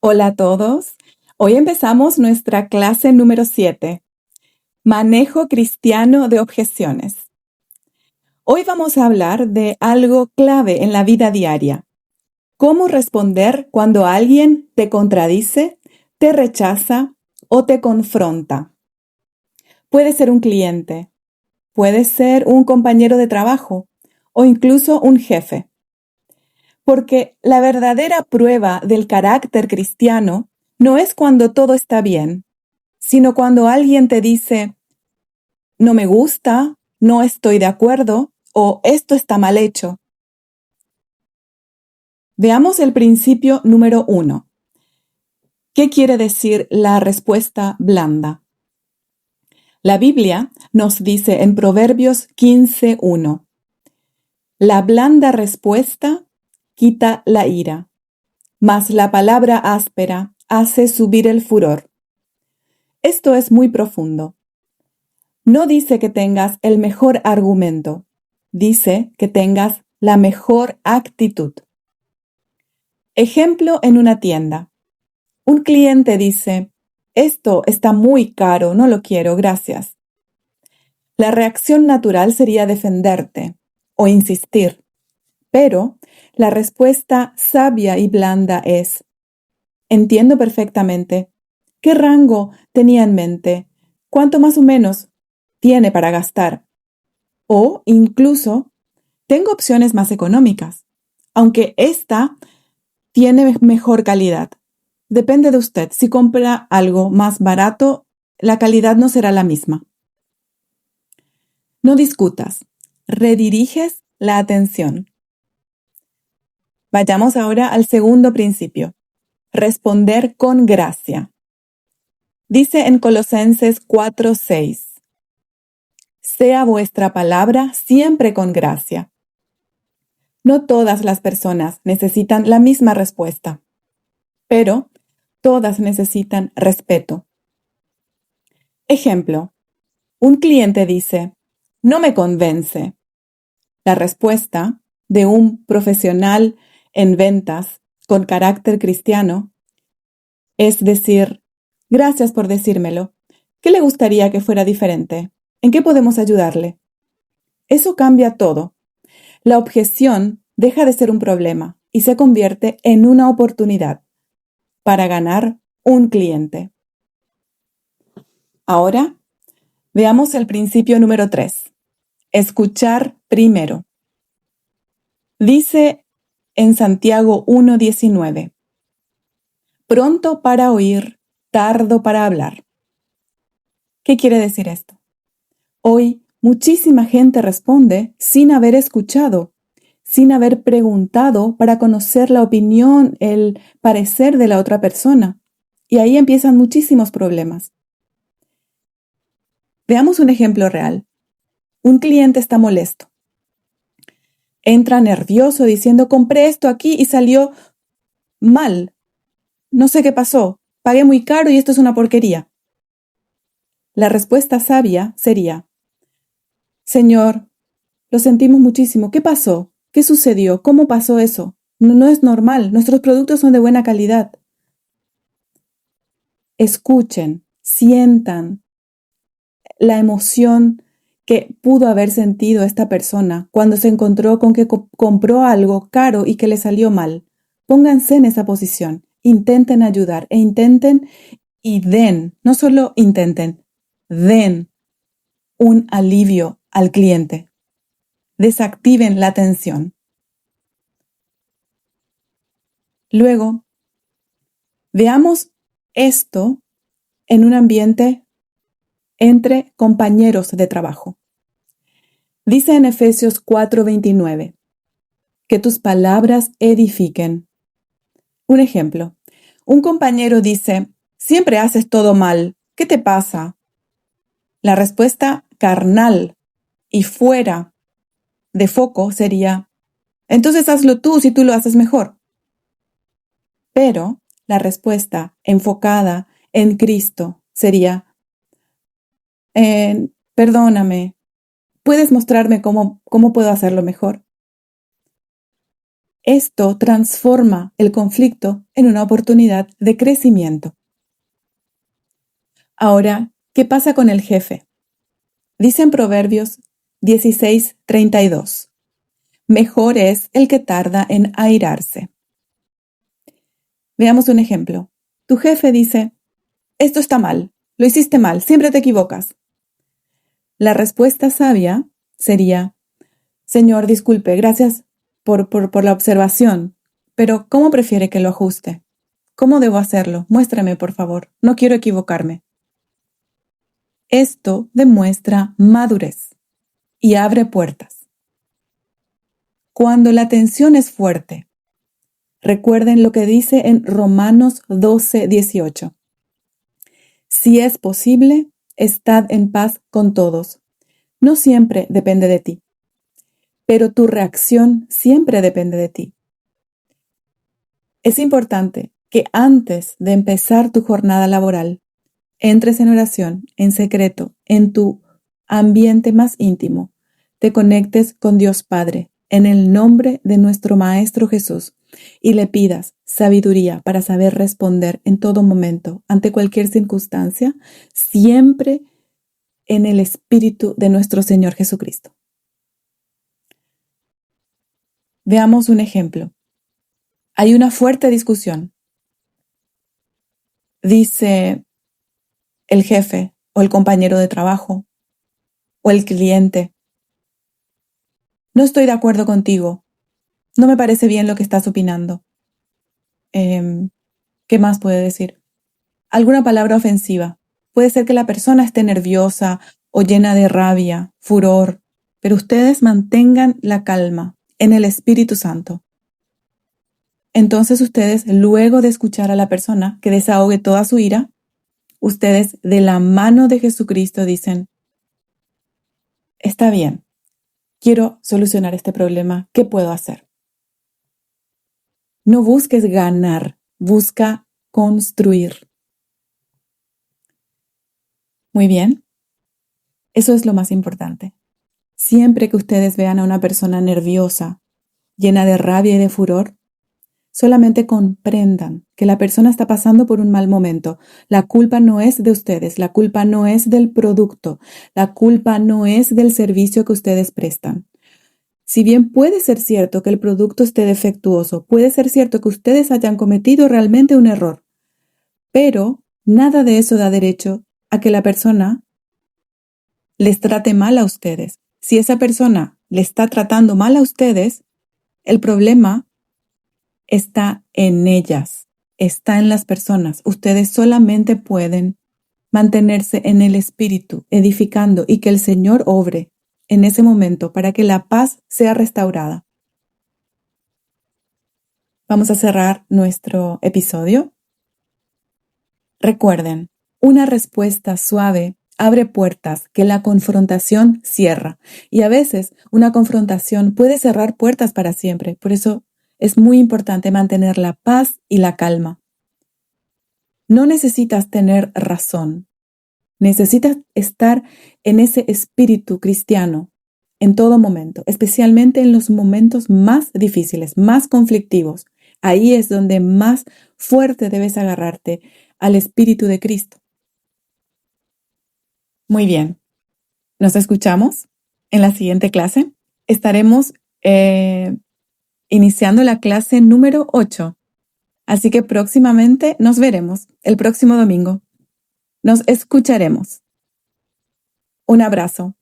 Hola a todos. Hoy empezamos nuestra clase número 7, Manejo cristiano de objeciones. Hoy vamos a hablar de algo clave en la vida diaria. Cómo responder cuando alguien te contradice, te rechaza o te confronta. Puede ser un cliente, puede ser un compañero de trabajo o incluso un jefe. Porque la verdadera prueba del carácter cristiano no es cuando todo está bien, sino cuando alguien te dice, no me gusta, no estoy de acuerdo o esto está mal hecho. Veamos el principio número 1. ¿Qué quiere decir la respuesta blanda? La Biblia nos dice en Proverbios 15:1, la blanda respuesta quita la ira, mas la palabra áspera hace subir el furor. Esto es muy profundo. No dice que tengas el mejor argumento, dice que tengas la mejor actitud. Ejemplo en una tienda. Un cliente dice, esto está muy caro, no lo quiero, gracias. La reacción natural sería defenderte o insistir, pero la respuesta sabia y blanda es, entiendo perfectamente. ¿Qué rango tenía en mente? ¿Cuánto más o menos tiene para gastar? O incluso, tengo opciones más económicas, aunque esta tiene mejor calidad. Depende de usted. Si compra algo más barato, la calidad no será la misma. No discutas. Rediriges la atención. Vayamos ahora al segundo principio. Responder con gracia. Dice en Colosenses 4:6. Sea vuestra palabra siempre con gracia. No todas las personas necesitan la misma respuesta, pero todas necesitan respeto. Ejemplo, un cliente dice, no me convence. La respuesta de un profesional en ventas con carácter cristiano es decir, gracias por decírmelo. ¿Qué le gustaría que fuera diferente? ¿En qué podemos ayudarle? Eso cambia todo. La objeción deja de ser un problema y se convierte en una oportunidad para ganar un cliente. Ahora, veamos el principio número 3. Escuchar primero. Dice en Santiago 1:19, pronto para oír, tardo para hablar. ¿Qué quiere decir esto? Hoy, muchísima gente responde sin haber escuchado, sin haber preguntado para conocer la opinión, el parecer de la otra persona. Y ahí empiezan muchísimos problemas. Veamos un ejemplo real. Un cliente está molesto. Entra nervioso diciendo, compré esto aquí y salió mal. No sé qué pasó. Pagué muy caro y esto es una porquería. La respuesta sabia sería, Señor, lo sentimos muchísimo. ¿Qué pasó? ¿Qué sucedió? ¿Cómo pasó eso? No es normal. Nuestros productos son de buena calidad. Escuchen, sientan la emoción que pudo haber sentido esta persona cuando se encontró con que compró algo caro y que le salió mal. Pónganse en esa posición, intenten ayudar e intenten y den, no solo intenten, den un alivio al cliente. Desactiven la tensión. Luego, veamos esto en un ambiente entre compañeros de trabajo. Dice en Efesios 4:29, que tus palabras edifiquen. Un ejemplo, un compañero dice, siempre haces todo mal, ¿qué te pasa? La respuesta carnal y fuera de foco sería, entonces hazlo tú si tú lo haces mejor. Pero la respuesta enfocada en Cristo sería, perdóname, ¿puedes mostrarme cómo puedo hacerlo mejor? Esto transforma el conflicto en una oportunidad de crecimiento. Ahora, ¿qué pasa con el jefe? Dice en Proverbios 16:32, mejor es el que tarda en airarse. Veamos un ejemplo. Tu jefe dice, esto está mal, lo hiciste mal, siempre te equivocas. La respuesta sabia sería, Señor, disculpe, gracias por la observación, pero ¿cómo prefiere que lo ajuste? ¿Cómo debo hacerlo? Muéstrame, por favor, no quiero equivocarme. Esto demuestra madurez y abre puertas. Cuando la tensión es fuerte, recuerden lo que dice en Romanos 12:18. Si es posible, estad en paz con todos. No siempre depende de ti, pero tu reacción siempre depende de ti. Es importante que antes de empezar tu jornada laboral, entres en oración, en secreto, en tu ambiente más íntimo, te conectes con Dios Padre, en el nombre de nuestro Maestro Jesús, y le pidas sabiduría para saber responder en todo momento, ante cualquier circunstancia, siempre en el Espíritu de nuestro Señor Jesucristo. Veamos un ejemplo. Hay una fuerte discusión. Dice el jefe o el compañero de trabajo o el cliente, no estoy de acuerdo contigo, no me parece bien lo que estás opinando. ¿Qué más puede decir? Alguna palabra ofensiva. Puede ser que la persona esté nerviosa o llena de rabia, furor, pero ustedes mantengan la calma en el Espíritu Santo. Entonces ustedes, luego de escuchar a la persona que desahogue toda su ira, ustedes de la mano de Jesucristo dicen, está bien, quiero solucionar este problema, ¿qué puedo hacer? No busques ganar, busca construir. Muy bien, eso es lo más importante. Siempre que ustedes vean a una persona nerviosa, llena de rabia y de furor, solamente comprendan que la persona está pasando por un mal momento. La culpa no es de ustedes, la culpa no es del producto, la culpa no es del servicio que ustedes prestan. Si bien puede ser cierto que el producto esté defectuoso, puede ser cierto que ustedes hayan cometido realmente un error, pero nada de eso da derecho a que la persona les trate mal a ustedes. Si esa persona le está tratando mal a ustedes, el problema está en ellas, está en las personas. Ustedes solamente pueden mantenerse en el espíritu, edificando y que el Señor obre en ese momento para que la paz sea restaurada. Vamos a cerrar nuestro episodio. Recuerden, una respuesta suave abre puertas que la confrontación cierra. Y a veces una confrontación puede cerrar puertas para siempre. Por eso es muy importante mantener la paz y la calma. No necesitas tener razón. Necesitas estar en ese espíritu cristiano en todo momento, especialmente en los momentos más difíciles, más conflictivos. Ahí es donde más fuerte debes agarrarte al Espíritu de Cristo. Muy bien, nos escuchamos en la siguiente clase. Estaremos iniciando la clase número 8. Así que próximamente nos veremos el próximo domingo. Nos escucharemos. Un abrazo.